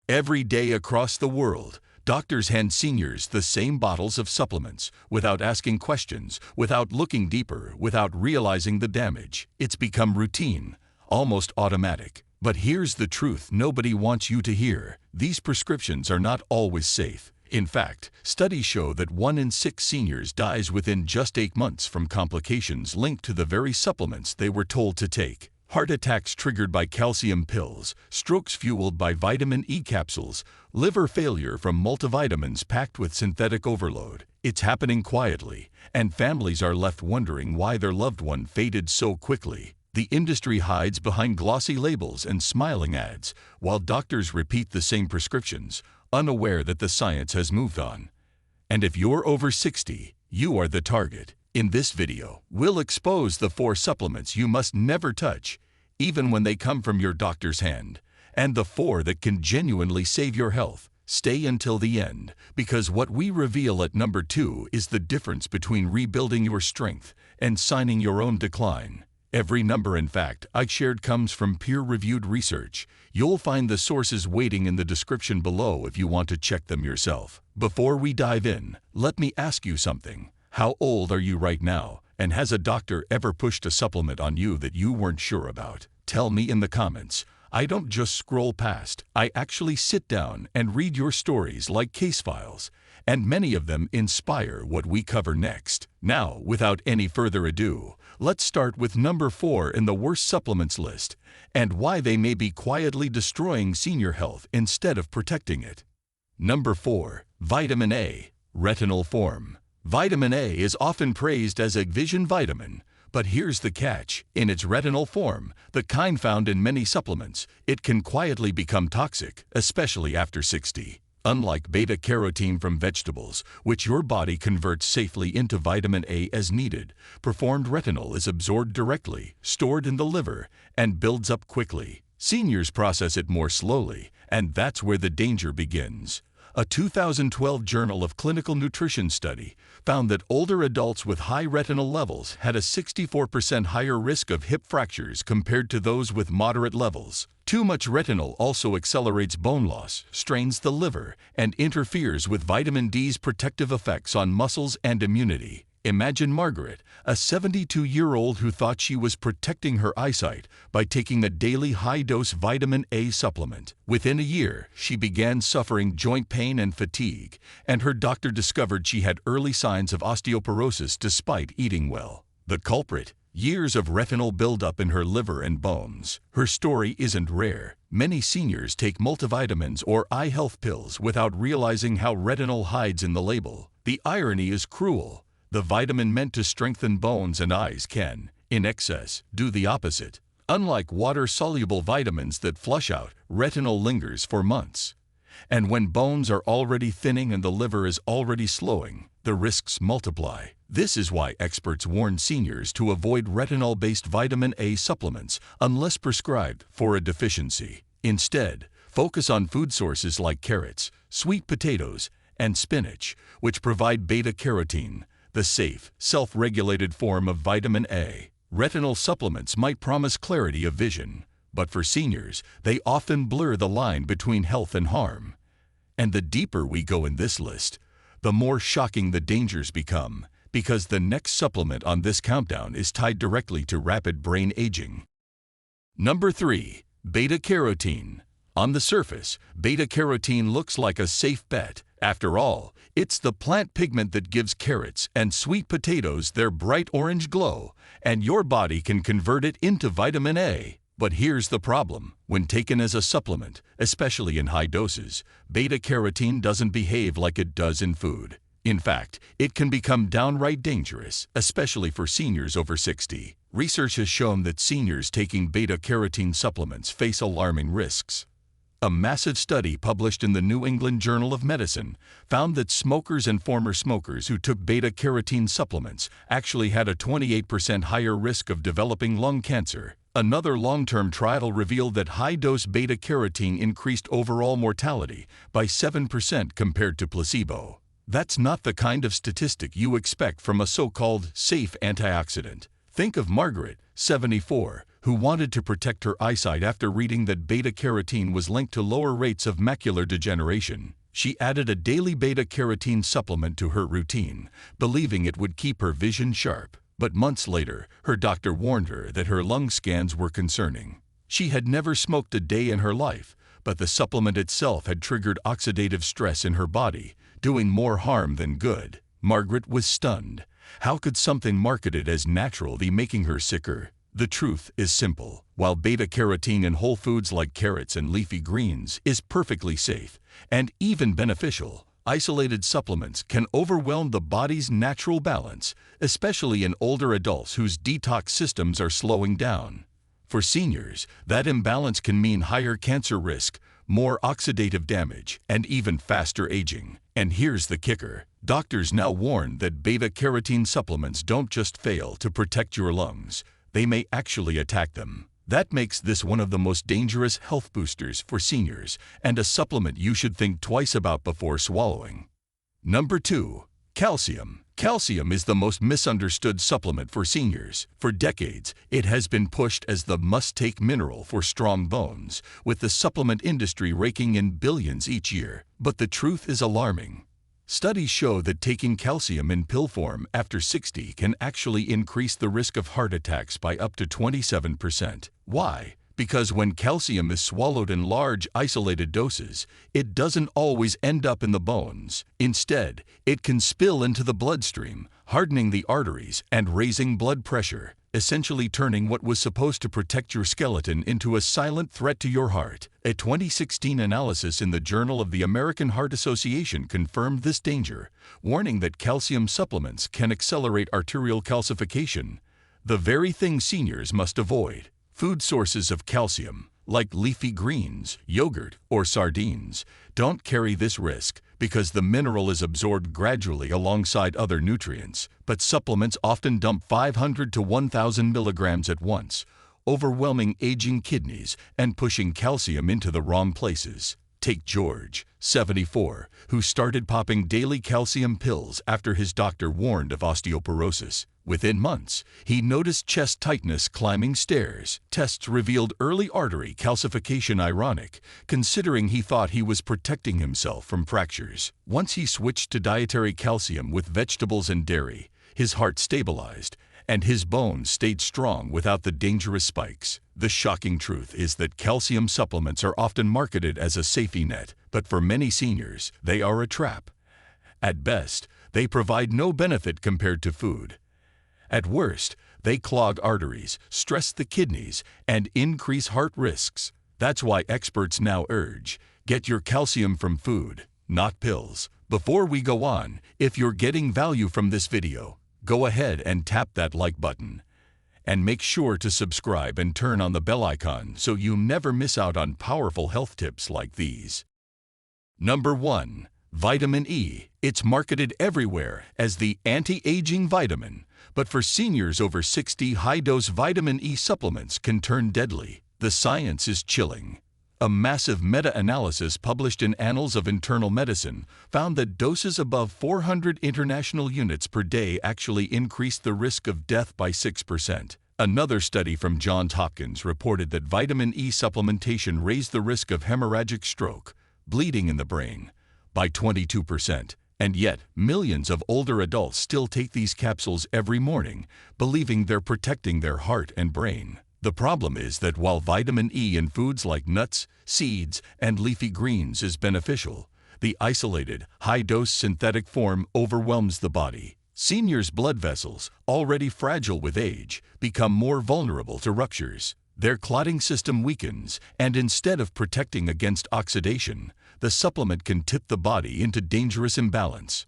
Every day across the world, doctors hand seniors the same bottles of supplements without asking questions, without looking deeper, without realizing the damage. It's become routine, almost automatic. But here's the truth nobody wants you to hear. These prescriptions are not always safe. In fact, studies show that 1 in 6 seniors dies within just 8 months from complications linked to the very supplements they were told to take. Heart attacks triggered by calcium pills, strokes fueled by vitamin E capsules, liver failure from multivitamins packed with synthetic overload. It's happening quietly, and families are left wondering why their loved one faded so quickly. The industry hides behind glossy labels and smiling ads, while doctors repeat the same prescriptions, unaware that the science has moved on. And if you're over 60, you are the target. In this video, we'll expose the 4 supplements you must never touch, even when they come from your doctor's hand, and the 4 that can genuinely save your health. Stay until the end, because what we reveal at number 2 is the difference between rebuilding your strength and signing your own decline. Every number and fact I shared comes from peer-reviewed research. You'll find the sources waiting in the description below if you want to check them yourself. Before we dive in, let me ask you something. How old are you right now? And has a doctor ever pushed a supplement on you that you weren't sure about? Tell me in the comments. I don't just scroll past. I actually sit down and read your stories like case files, and many of them inspire what we cover next. Now, without any further ado, let's start with number 4 in the worst supplements list, and why they may be quietly destroying senior health instead of protecting it. Number 4. Vitamin A, retinol form. Vitamin A is often praised as a vision vitamin, but here's the catch. In its retinol form, the kind found in many supplements, it can quietly become toxic, especially after 60. Unlike beta-carotene from vegetables, which your body converts safely into vitamin A as needed, performed retinol is absorbed directly, stored in the liver, and builds up quickly. Seniors process it more slowly, and that's where the danger begins. A 2012 Journal of Clinical Nutrition study found that older adults with high retinol levels had a 64% higher risk of hip fractures compared to those with moderate levels. Too much retinol also accelerates bone loss, strains the liver, and interferes with vitamin D's protective effects on muscles and immunity. Imagine Margaret, a 72-year-old who thought she was protecting her eyesight by taking a daily high-dose vitamin A supplement. Within a year, she began suffering joint pain and fatigue, and her doctor discovered she had early signs of osteoporosis despite eating well. The culprit? Years of retinol buildup in her liver and bones. Her story isn't rare. Many seniors take multivitamins or eye health pills without realizing how retinol hides in the label. The irony is cruel. The vitamin meant to strengthen bones and eyes can, in excess, do the opposite. Unlike water-soluble vitamins that flush out, retinol lingers for months. And when bones are already thinning and the liver is already slowing, the risks multiply. This is why experts warn seniors to avoid retinol-based vitamin A supplements unless prescribed for a deficiency. Instead, focus on food sources like carrots, sweet potatoes, and spinach, which provide beta-carotene, the safe, self-regulated form of vitamin A. Retinol supplements might promise clarity of vision, but for seniors, they often blur the line between health and harm. And the deeper we go in this list, the more shocking the dangers become, because the next supplement on this countdown is tied directly to rapid brain aging. Number 3. Beta-carotene. On the surface, beta-carotene looks like a safe bet. After all, it's the plant pigment that gives carrots and sweet potatoes their bright orange glow, and your body can convert it into vitamin A. But here's the problem. When taken as a supplement, especially in high doses, beta-carotene doesn't behave like it does in food. In fact, it can become downright dangerous, especially for seniors over 60. Research has shown that seniors taking beta-carotene supplements face alarming risks. A massive study published in the New England Journal of Medicine found that smokers and former smokers who took beta-carotene supplements actually had a 28% higher risk of developing lung cancer. Another long-term trial revealed that high-dose beta-carotene increased overall mortality by 7% compared to placebo. That's not the kind of statistic you expect from a so-called safe antioxidant. Think of Margaret, 74, who wanted to protect her eyesight after reading that beta-carotene was linked to lower rates of macular degeneration. She added a daily beta-carotene supplement to her routine, believing it would keep her vision sharp. But months later, her doctor warned her that her lung scans were concerning. She had never smoked a day in her life, but the supplement itself had triggered oxidative stress in her body, doing more harm than good. Margaret was stunned. How could something marketed as natural be making her sicker? The truth is simple. While beta-carotene in whole foods like carrots and leafy greens is perfectly safe and even beneficial, isolated supplements can overwhelm the body's natural balance, especially in older adults whose detox systems are slowing down. For seniors, that imbalance can mean higher cancer risk, more oxidative damage, and even faster aging. And here's the kicker. Doctors now warn that beta-carotene supplements don't just fail to protect your lungs, they may actually attack them. That makes this one of the most dangerous health boosters for seniors and a supplement you should think twice about before swallowing. Number 2. Calcium. Calcium is the most misunderstood supplement for seniors. For decades, it has been pushed as the must-take mineral for strong bones, with the supplement industry raking in billions each year. But the truth is alarming. Studies show that taking calcium in pill form after 60 can actually increase the risk of heart attacks by up to 27%. Why? Because when calcium is swallowed in large, isolated doses, it doesn't always end up in the bones. Instead, it can spill into the bloodstream, hardening the arteries and raising blood pressure, essentially turning what was supposed to protect your skeleton into a silent threat to your heart. A 2016 analysis in the Journal of the American Heart Association confirmed this danger, warning that calcium supplements can accelerate arterial calcification, the very thing seniors must avoid. Food sources of calcium, like leafy greens, yogurt, or sardines, don't carry this risk because the mineral is absorbed gradually alongside other nutrients, but supplements often dump 500 to 1,000 milligrams at once, overwhelming aging kidneys and pushing calcium into the wrong places. Take George, 74, who started popping daily calcium pills after his doctor warned of osteoporosis. Within months, he noticed chest tightness climbing stairs. Tests revealed early artery calcification, ironic, considering he thought he was protecting himself from fractures. Once he switched to dietary calcium with vegetables and dairy, his heart stabilized, and his bones stayed strong without the dangerous spikes. The shocking truth is that calcium supplements are often marketed as a safety net, but for many seniors, they are a trap. At best, they provide no benefit compared to food. At worst, they clog arteries, stress the kidneys, and increase heart risks. That's why experts now urge, get your calcium from food, not pills. Before we go on, if you're getting value from this video, go ahead and tap that like button. And make sure to subscribe and turn on the bell icon so you never miss out on powerful health tips like these. Number 1. Vitamin E. It's marketed everywhere as the anti-aging vitamin, but for seniors over 60, high-dose vitamin E supplements can turn deadly. The science is chilling. A massive meta-analysis published in Annals of Internal Medicine found that doses above 400 international units per day actually increased the risk of death by 6%. Another study from Johns Hopkins reported that vitamin E supplementation raised the risk of hemorrhagic stroke, bleeding in the brain, by 22%. And yet, millions of older adults still take these capsules every morning, believing they're protecting their heart and brain. The problem is that while vitamin E in foods like nuts, seeds, and leafy greens is beneficial, the isolated, high-dose synthetic form overwhelms the body. Seniors' blood vessels, already fragile with age, become more vulnerable to ruptures. Their clotting system weakens, and instead of protecting against oxidation, the supplement can tip the body into dangerous imbalance.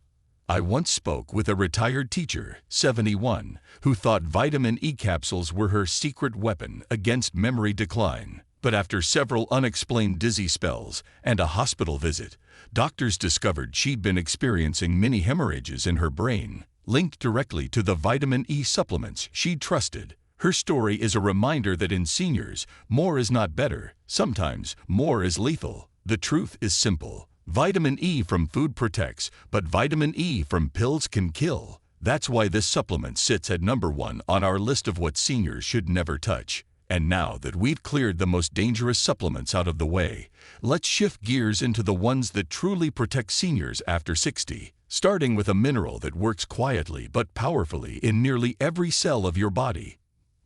I once spoke with a retired teacher, 71, who thought vitamin E capsules were her secret weapon against memory decline. But after several unexplained dizzy spells and a hospital visit, doctors discovered she'd been experiencing mini hemorrhages in her brain, linked directly to the vitamin E supplements she'd trusted. Her story is a reminder that in seniors, more is not better. Sometimes, more is lethal. The truth is simple. Vitamin E from food protects, but vitamin E from pills can kill. That's why this supplement sits at number 1 on our list of what seniors should never touch. And now that we've cleared the most dangerous supplements out of the way, let's shift gears into the ones that truly protect seniors after 60, starting with a mineral that works quietly but powerfully in nearly every cell of your body.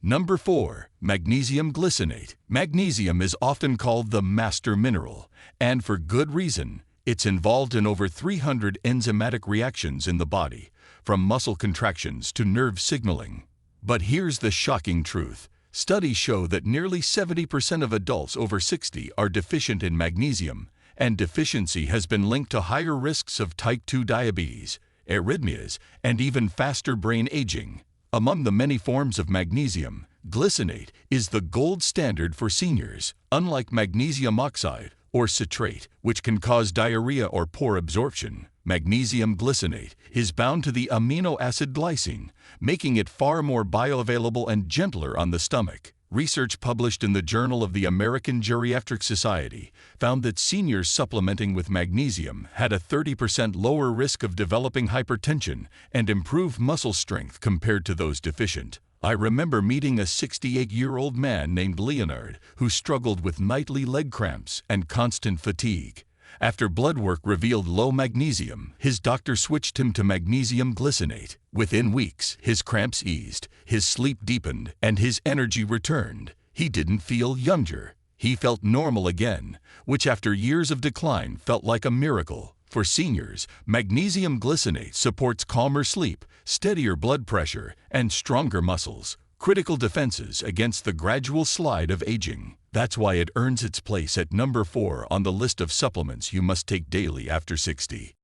Number 4. Magnesium glycinate. Magnesium is often called the master mineral, and for good reason. It's involved in over 300 enzymatic reactions in the body, from muscle contractions to nerve signaling. But here's the shocking truth. Studies show that nearly 70% of adults over 60 are deficient in magnesium, and deficiency has been linked to higher risks of type 2 diabetes, arrhythmias, and even faster brain aging. Among the many forms of magnesium, glycinate is the gold standard for seniors. Unlike magnesium oxide or citrate, which can cause diarrhea or poor absorption, magnesium glycinate is bound to the amino acid glycine, making it far more bioavailable and gentler on the stomach. Research published in the Journal of the American Geriatric Society found that seniors supplementing with magnesium had a 30% lower risk of developing hypertension and improved muscle strength compared to those deficient. I remember meeting a 68-year-old man named Leonard who struggled with nightly leg cramps and constant fatigue. After blood work revealed low magnesium, his doctor switched him to magnesium glycinate. Within weeks, his cramps eased, his sleep deepened, and his energy returned. He didn't feel younger. He felt normal again, which after years of decline felt like a miracle. For seniors, magnesium glycinate supports calmer sleep, steadier blood pressure, and stronger muscles, critical defenses against the gradual slide of aging. That's why it earns its place at number 4 on the list of supplements you must take daily after 60.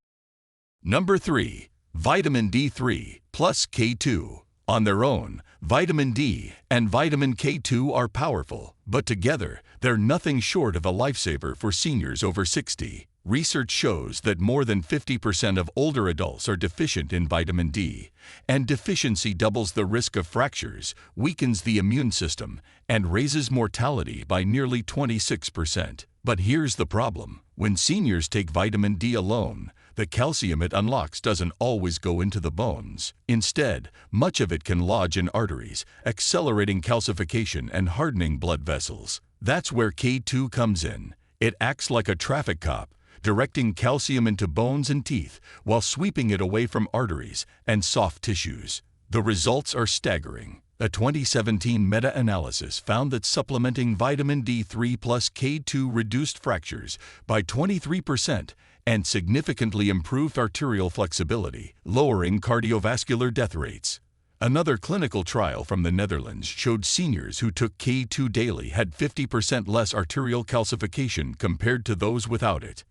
Number 3. Vitamin D3 plus K2. On their own, vitamin D and vitamin K2 are powerful, but together, they're nothing short of a lifesaver for seniors over 60. Research shows that more than 50% of older adults are deficient in vitamin D, and deficiency doubles the risk of fractures, weakens the immune system, and raises mortality by nearly 26%. But here's the problem. When seniors take vitamin D alone, the calcium it unlocks doesn't always go into the bones. Instead, much of it can lodge in arteries, accelerating calcification and hardening blood vessels. That's where K2 comes in. It acts like a traffic cop, directing calcium into bones and teeth while sweeping it away from arteries and soft tissues. The results are staggering. A 2017 meta-analysis found that supplementing vitamin D3 plus K2 reduced fractures by 23% and significantly improved arterial flexibility, lowering cardiovascular death rates. Another clinical trial from the Netherlands showed seniors who took K2 daily had 50% less arterial calcification compared to those without it.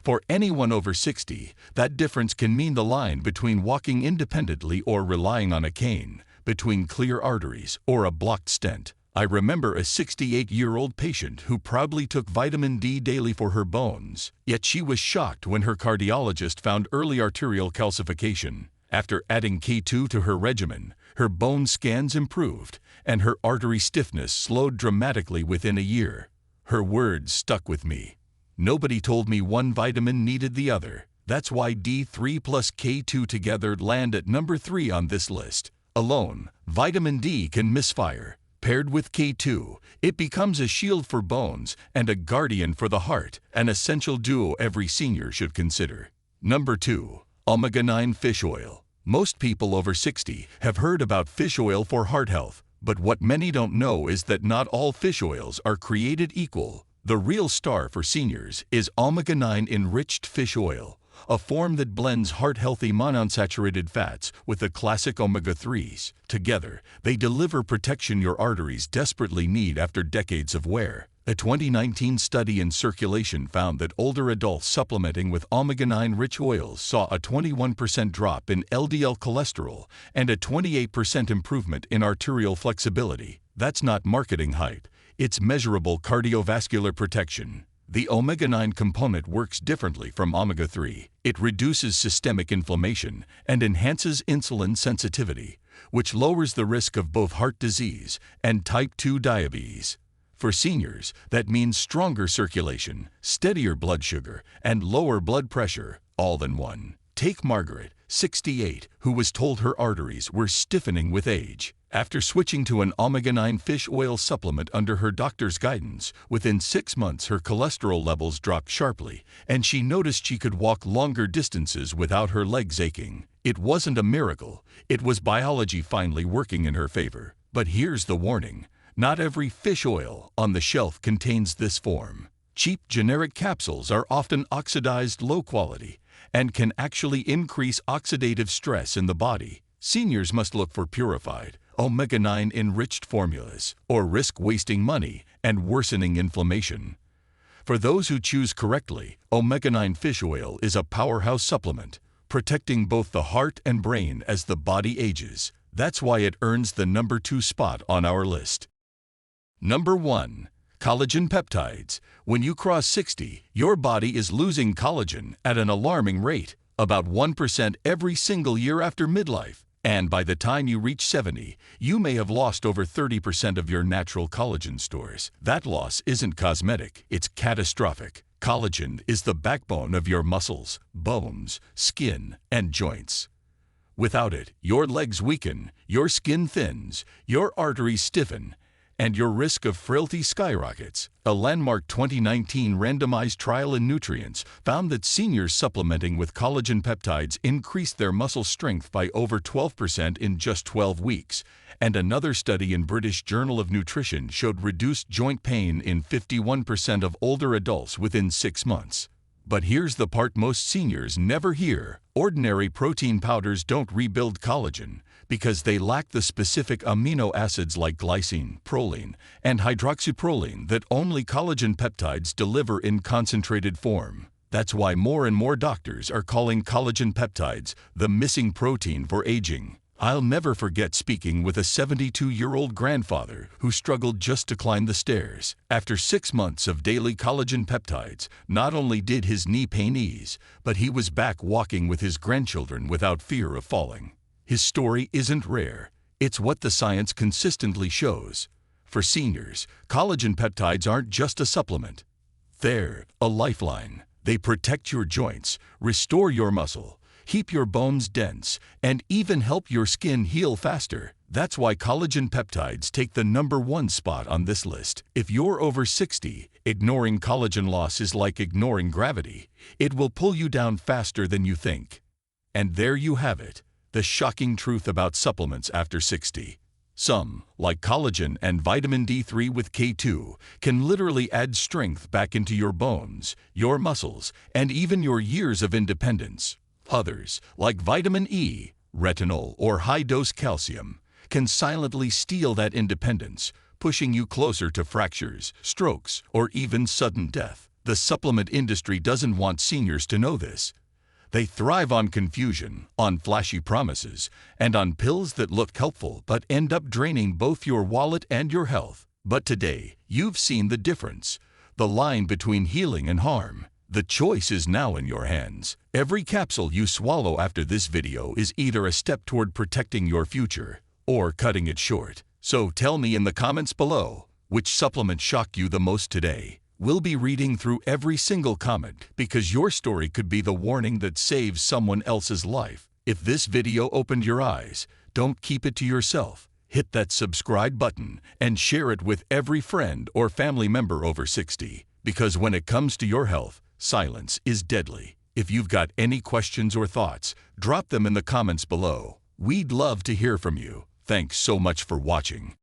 For anyone over 60, that difference can mean the line between walking independently or relying on a cane, between clear arteries or a blocked stent. I remember a 68-year-old patient who proudly took vitamin D daily for her bones, yet she was shocked when her cardiologist found early arterial calcification. After adding K2 to her regimen, her bone scans improved, and her artery stiffness slowed dramatically within a year. Her words stuck with me. Nobody told me one vitamin needed the other. That's why D3 plus K2 together land at number 3 on this list. Alone, vitamin D can misfire. Paired with K2, it becomes a shield for bones and a guardian for the heart, an essential duo every senior should consider. Number 2. Omega-9 fish oil. Most people over 60 have heard about fish oil for heart health, but what many don't know is that not all fish oils are created equal. The real star for seniors is omega-9 enriched fish oil, a form that blends heart-healthy monounsaturated fats with the classic omega-3s. Together, they deliver protection your arteries desperately need after decades of wear. A 2019 study in Circulation found that older adults supplementing with omega-9 rich oils saw a 21% drop in LDL cholesterol and a 28% improvement in arterial flexibility. That's not marketing hype. It's measurable cardiovascular protection. The omega-9 component works differently from omega-3. It reduces systemic inflammation and enhances insulin sensitivity, which lowers the risk of both heart disease and type 2 diabetes. For seniors, that means stronger circulation, steadier blood sugar, and lower blood pressure, all in one. take Margaret, 68, who was told her arteries were stiffening with age. After switching to an omega-9 fish oil supplement under her doctor's guidance, within 6 months her cholesterol levels dropped sharply, and she noticed she could walk longer distances without her legs aching. It wasn't a miracle. It was biology finally working in her favor. But here's the warning. Not every fish oil on the shelf contains this form. Cheap generic capsules are often oxidized low quality and can actually increase oxidative stress in the body. Seniors must look for purified, omega-9 enriched formulas, or risk wasting money and worsening inflammation. For those who choose correctly, omega-9 fish oil is a powerhouse supplement, protecting both the heart and brain as the body ages. That's why it earns the number 2 spot on our list. Number 1. Collagen peptides. When you cross 60, your body is losing collagen at an alarming rate, about 1% every single year after midlife. And by the time you reach 70, you may have lost over 30% of your natural collagen stores. That loss isn't cosmetic, it's catastrophic. Collagen is the backbone of your muscles, bones, skin, and joints. Without it, your legs weaken, your skin thins, your arteries stiffen, and your risk of frailty skyrockets. A landmark 2019 randomized trial in nutrients found that seniors supplementing with collagen peptides increased their muscle strength by over 12% in just 12 weeks. And another study in British Journal of Nutrition showed reduced joint pain in 51% of older adults within 6 months. But here's the part most seniors never hear. Ordinary protein powders don't rebuild collagen because they lack the specific amino acids like glycine, proline, and hydroxyproline that only collagen peptides deliver in concentrated form. That's why more and more doctors are calling collagen peptides the missing protein for aging. I'll never forget speaking with a 72-year-old grandfather who struggled just to climb the stairs. After 6 months of daily collagen peptides, not only did his knee pain ease, but he was back walking with his grandchildren without fear of falling. His story isn't rare. It's what the science consistently shows. For seniors, collagen peptides aren't just a supplement. They're a lifeline. They protect your joints, restore your muscle, keep your bones dense, and even help your skin heal faster. That's why collagen peptides take the number 1 spot on this list. If you're over 60, ignoring collagen loss is like ignoring gravity. It will pull you down faster than you think. And there you have it, the shocking truth about supplements after 60. Some, like collagen and vitamin D3 with K2, can literally add strength back into your bones, your muscles, and even your years of independence. Others, like vitamin E, retinol, or high-dose calcium, can silently steal that independence, pushing you closer to fractures, strokes, or even sudden death. The supplement industry doesn't want seniors to know this. They thrive on confusion, on flashy promises, and on pills that look helpful but end up draining both your wallet and your health. But today, you've seen the difference, the line between healing and harm. The choice is now in your hands. Every capsule you swallow after this video is either a step toward protecting your future or cutting it short. So tell me in the comments below, which supplement shocked you the most today? We'll be reading through every single comment because your story could be the warning that saves someone else's life. If this video opened your eyes, don't keep it to yourself. Hit that subscribe button and share it with every friend or family member over 60. Because when it comes to your health, silence is deadly. If you've got any questions or thoughts, drop them in the comments below. We'd love to hear from you. Thanks so much for watching.